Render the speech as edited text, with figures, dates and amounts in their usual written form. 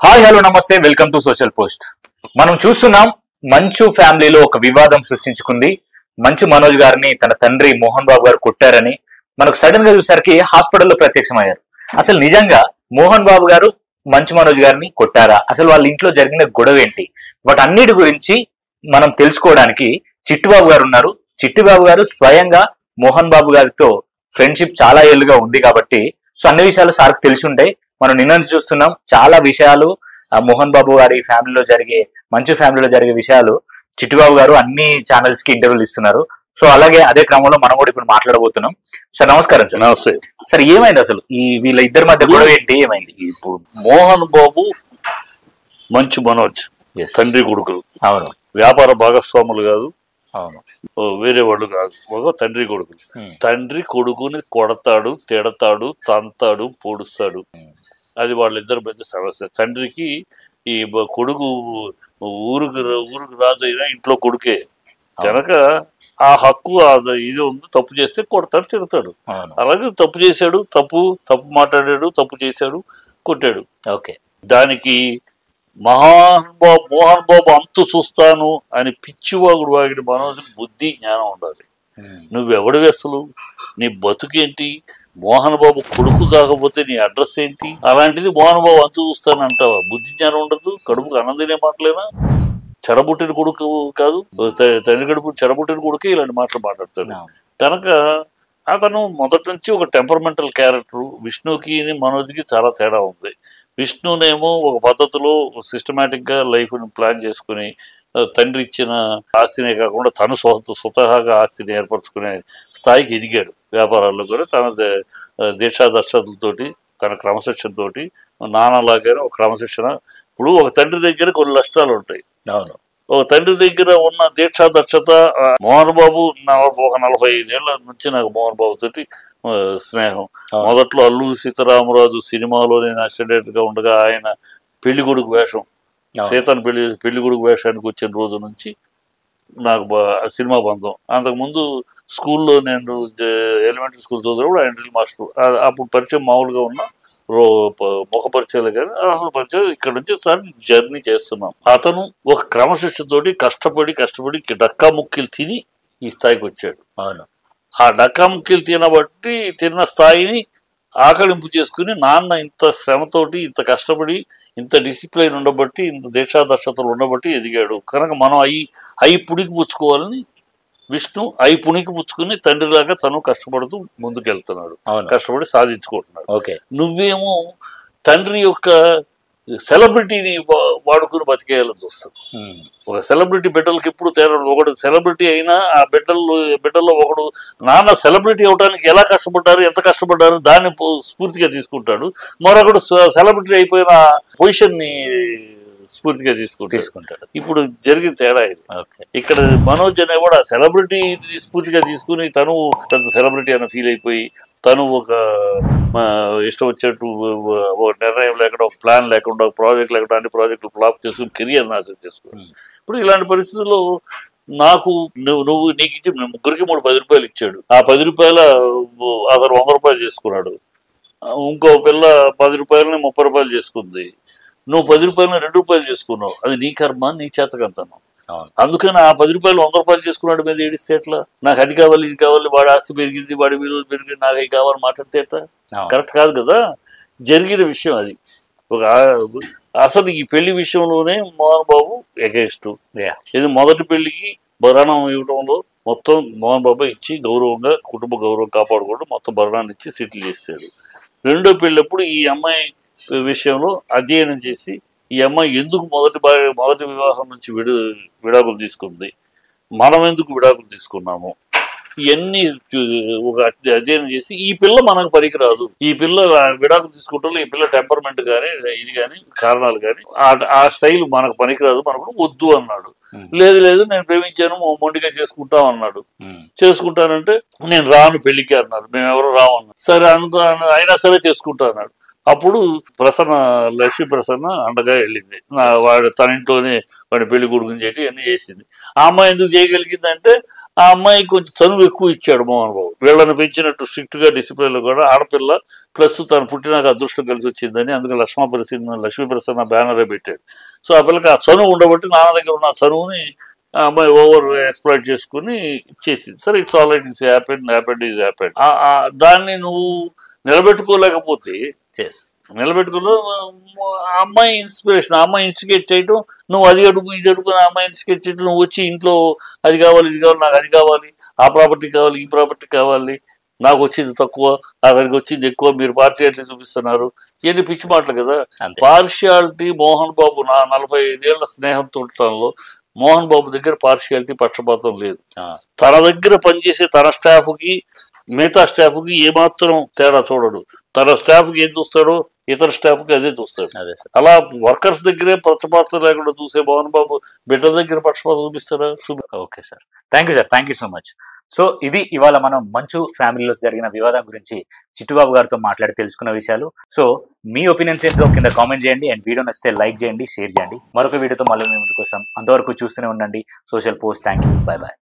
Hi hello నమస్తే welcome to social post. మనం చూస్తున్నాం మంచు ఫ్యామిలీలో ఒక వివాదం సృష్టించుకుంది. మంచు మనోజ్ గారిని తన తండ్రి మోహన్ బాబు గారు కొట్టారని మనకు సడన్ గా చూసరికి హాస్పిటల్లో ప్రత్యక్షమయ్యారు. అసలు నిజంగా మోహన్ బాబు గారు మంచు మనోజ్ గారిని కొట్టారా, అసలు వాళ్ళ ఇంట్లో జరిగిన గొడవ ఏంటి, వాటన్నిటి గురించి మనం తెలుసుకోవడానికి చిట్టుబాబు గారు ఉన్నారు. చిట్టుబాబు గారు స్వయంగా మోహన్ బాబు గారితో ఫ్రెండ్షిప్ చాలా ఏళ్ళుగా ఉంది కాబట్టి సో అన్ని విషయాలు సార్కి తెలిసి ఉంటాయి. మనం నిన్న చూస్తున్నాం చాలా విషయాలు మోహన్ బాబు గారి ఫ్యామిలీలో జరిగే, మంచు ఫ్యామిలీలో జరిగే విషయాలు చిట్టుబాబు గారు అన్ని ఛానల్స్ కి ఇంటర్వ్యూలు ఇస్తున్నారు. సో అలాగే అదే క్రమంలో మనం కూడా ఇప్పుడు మాట్లాడబోతున్నాం. సార్ నమస్కారం. సార్ నమస్తే. సార్ ఏమైంది అసలు ఈ వీళ్ళ ఇద్దరి మధ్య గొడవ ఏంటి, ఏమైంది? ఇప్పుడు మోహన్ బాబు మంచు మనోజ్ తండ్రి కొడుకులు. అవును, వ్యాపార భాగస్వాములు కాదు, అవును, వేరే వాళ్ళు కాదు, ఒక తండ్రి కొడుకులు. తండ్రి కొడుకుని కొడతాడు, తిడతాడు, తంతాడు, పొడుస్తాడు. అది వాళ్ళిద్దరి మధ్య సమస్య. తండ్రికి ఈ కొడుకు ఊరుకు రాజు అయినా ఇంట్లో కొడుకే కనుక ఆ హక్కు ఇది ఉంది. తప్పు చేస్తే కొడతాడు, తిడతాడు. అలాగే తప్పు చేశాడు, తప్పు మాట్లాడాడు, తప్పు చేశాడు, కొట్టాడు. ఓకే, దానికి మోహన్ బాబు అంతు చూస్తాను అని పిచ్చివాగుడు వాగిడి మనోజ్ బుద్ధి జ్ఞానం ఉండాలి. నువ్వెవడివి అసలు, నీ బతుకేంటి, మోహన్ బాబు కొడుకు కాకపోతే నీ అడ్రస్ ఏంటి? అలాంటిది మోహన్ బాబు అంతు చూస్తాను అంటావా? బుద్ధి జ్ఞానం ఉండదు. కడుపుకు అన్నం తినే మాటలేనా? చెడబుట్టిన కొడుకు కాదు, తండ్రి కడుపు చెడబుట్టిన కొడుకే ఇలాంటి మాటలు మాట్లాడతాడు. కనుక అతను మొదటి నుంచి ఒక టెంపర్మెంటల్ క్యారెక్టర్. విష్ణుకి మనోజ్కి చాలా తేడా ఉంది. విష్ణునేమో ఒక పద్ధతిలో సిస్టమేటిక్ గా లైఫ్ ని ప్లాన్ చేసుకుని తండ్రి ఇచ్చిన ఆస్తినే కాకుండా తను స్వతహాగా ఆస్తిని ఏర్పరచుకునే స్థాయికి ఎదిగాడు. వ్యాపారాల్లో కూడా తన దీక్షాదర్శతలతోటి, తన క్రమశిక్షణతోటి, నాన్నలాగానే ఒక క్రమశిక్షణ. ఇప్పుడు ఒక తండ్రి దగ్గర కొన్ని నష్టాలు ఉంటాయి. అవును, ఒక తండ్రి దగ్గర ఉన్న దీక్షాదర్శత. మోహన్ బాబు ఒక 45 ఏళ్ల నుంచి నాకు మోహన్ బాబు తోటి స్నేహం. మొదట్లో అల్లూరి సీతారామరాజు సినిమాలో నేను అసిస్టెంట్ గా ఉండగా ఆయన పెళ్లి కొడుకు వేషం, సీతను పెళ్లి కొడుకు వేషానికి వచ్చిన రోజు నుంచి నాకు సినిమా బంధం. అంతకుముందు స్కూల్లో నేను ఎలిమెంటరీ స్కూల్ చదివినప్పుడు ఆయన డ్రిల్ మాస్టర్. అప్పుడు పరిచయం మామూలుగా ఉన్న ముఖ పరిచయాలు కానీ అసలు పరిచయం. ఇక్కడ నుంచి జర్నీ చేస్తున్నాం. అతను ఒక క్రమశిక్షతోటి కష్టపడి డక్కా ముక్కిలు తిని ఈ స్థాయికి వచ్చాడు. అవును, ఆ డక్కా ముక్కిలు తినబట్టి తిన్న స్థాయిని ఆకలింపు చేసుకుని నాన్న ఇంత శ్రమతోటి, ఇంత కష్టపడి, ఇంత డిసిప్లైన్ ఉండబట్టి, ఇంత దేశాదర్శతలు ఉండబట్టి ఎదిగాడు. కనుక మనం అయి పుడికి పుచ్చుకోవాలని విష్ణు పుణికి పుచ్చుకుని తండ్రిలాగా తను కష్టపడుతూ ముందుకెళ్తున్నాడు, కష్టపడి సాధించుకుంటున్నాడు. ఓకే, నువ్వేమో తండ్రి యొక్క సెలబ్రిటీని వాడుకుని బతికేయాలని చూస్తావు. ఒక సెలబ్రిటీ బిడ్డలకి ఎప్పుడు తేడా. ఒకడు సెలబ్రిటీ అయినా ఆ బిడ్డల్లో ఒకడు నాన్న సెలబ్రిటీ అవడానికి ఎలా కష్టపడ్డారు, ఎంత కష్టపడ్డారు దాన్ని స్ఫూర్తిగా తీసుకుంటాడు. మరొకడు సెలబ్రిటీ అయిపోయిన పొజిషన్ ని స్ఫూర్తిగా తీసుకుంటాడు. ఇప్పుడు జరిగిన తేడా ఇది. ఇక్కడ మనోజ్ అనే కూడా సెలబ్రిటీ స్ఫూర్తిగా తీసుకుని తను పెద్ద సెలబ్రిటీ అని ఫీల్ అయిపోయి తను ఒక ఇష్టం వచ్చినట్టు ఒక నిర్ణయం లేకుండా, ఒక ప్లాన్ లేకుండా, ఒక ప్రాజెక్ట్ లేకుండా అన్ని ప్రాజెక్టులు ఫ్లాప్ చేసుకుని కెరియర్ నాశనం చేసుకుని ఇప్పుడు ఇలాంటి పరిస్థితుల్లో నాకు నీకు ఇచ్చి ముగ్గురికి 10 రూపాయలు ఇచ్చాడు. ఆ 10 రూపాయల అతను 100 రూపాయలు చేసుకున్నాడు. ఇంకో పిల్ల 10 రూపాయలని 30 రూపాయలు చేసుకుంది. నువ్వు 10 రూపాయలు 2 రూపాయలు చేసుకున్నావు. అది నీ కర్మ, నీ చేతకంతనం. అందుకని ఆ 10 రూపాయలు 100 రూపాయలు చేసుకున్నాడు మీద ఏడిస్తే ఎట్లా? నాకు అది కావాలి, ఇది కావాలి, వాడి ఆస్తి పెరిగింది, వాడి విలువలు పెరిగింది, నాకు అవి కావాలి మాట్లాడితే ఎట్లా? కరెక్ట్ కాదు కదా. జరిగిన విషయం అది. అసలు ఈ పెళ్లి విషయంలోనే మోహన్ బాబు ఎగేస్ట్. ఇది మొదటి పెళ్లికి భరణం ఇవ్వడంలో మొత్తం మోహన్ బాబు ఇచ్చి గౌరవంగా కుటుంబ గౌరవం కాపాడుకోవడం మొత్తం భరణాన్ని ఇచ్చి సెటిల్ చేశాడు. రెండో పెళ్ళప్పుడు ఈ అమ్మాయి విషయంలో అధ్యయనం చేసి ఈ అమ్మాయి ఎందుకు మొదటి వివాహం నుంచి విడాకులు తీసుకుంది, మనం ఎందుకు విడాకులు తీసుకున్నాము, ఇవన్నీ ఒక అధ్యయనం చేసి ఈ పిల్ల మనకు పనికిరాదు, ఈ పిల్ల విడాకులు తీసుకుంటాం, ఈ పిల్ల టెంపర్మెంట్ కానీ ఇది కానీ కారణాలు కానీ ఆ స్టైల్ మనకు పనికిరాదు, మనకు వద్దు అన్నాడు. లేదు నేను ప్రేమించాను, మొండిగా చేసుకుంటాం అన్నాడు. చేసుకుంటానంటే నేను రాను పెళ్లికి అన్నాడు. మేము ఎవరు రామన్నాడు. సరే అయినా సరే చేసుకుంటా అన్నాడు. అప్పుడు లక్ష్మీ ప్రసన్న అండగా వెళ్ళింది. తన ఇంట్లోనే వాడి పెళ్లి కొడుకుని చేసి అన్ని చేసింది. ఆ అమ్మాయి ఎందుకు చేయగలిగిందంటే ఆ అమ్మాయి కొంచెం చనువు ఎక్కువ ఇచ్చాడు మోహన్ బాబు. వీళ్ళని పెంచినట్టు స్ట్రిక్ట్ గా డిసిప్లిన్ లో కూడా ఆడపిల్ల ప్లస్ తను పుట్టినాక అదృష్టం కలిసి వచ్చిందని అందుకే లక్ష్మీ ప్రసన్న బ్యానరే పెట్టాడు. సో ఆ పిల్లకి ఆ చనువు ఉండబట్టి నాన్న దగ్గర ఉన్న చనువుని ఆ అమ్మాయి ఓవర్ ఎక్స్ప్లాయిట్ చేసుకుని చేసింది. సరే it's all right, it's happened is happened. దాన్ని నువ్వు నిలబెట్టుకోలేకపోతే నిలబెట్టుకుని ఆ అమ్మాయి ఇన్స్పిరేషన్, ఆ అమ్మాయి ఇన్స్టిగేట్ చేయటం, నువ్వు అది అడుగు ఇది అడుగు ఆ అమ్మాయి ఇన్స్టిగేట్ చేయటం, నువ్వు వచ్చి ఇంట్లో అది కావాలి ఇది కావాలి నాకు అది కావాలి ఆ ప్రాపర్టీ కావాలి ఈ ప్రాపర్టీ కావాలి నాకు వచ్చింది తక్కువ అతనికి వచ్చింది ఎక్కువ మీరు పార్షియాలిటీ చూపిస్తున్నారు, ఇవన్నీ పిచ్చి మాటలు కదా. పార్షియాలిటీ మోహన్ బాబు నా 45 ఏళ్ల స్నేహంతో ఉండటంలో మోహన్ బాబు దగ్గర పార్షియాలిటీ పక్షపాతం లేదు. తన దగ్గర పనిచేసే తన స్టాఫ్ కి మిగతా స్టాఫ్ కి ఏమాత్రం తేడా చూడడు. తన స్టాఫ్ కి ఏం చూస్తాడో ఇతర స్టాఫ్ కి అదే చూస్తాడు. అలా వర్కర్స్ దగ్గరే పక్షపాతం లేకుండా చూసే మోహన్ బాబు బిడ్డల దగ్గర పక్షపాతం చూపిస్తారా? Okay sir, thank you so much. So ఇది ఇవాళ మనం మంచు ఫ్యామిలీలో జరిగిన వివాదం గురించి చిట్టుబాబు గారితో మాట్లాడి తెలుసుకున్న విషయాలు. సో మీ ఒపీనియన్స్ ఏంటో కింద కామెంట్ చేయండి అండ్ వీడియో నచ్చితే లైక్ చేయండి, షేర్ చేయండి. మరొక వీడియోతో మళ్ళీ మీ ముందు కోసం, అంతవరకు చూస్తూనే ఉండండి social post. Thank you, bye bye.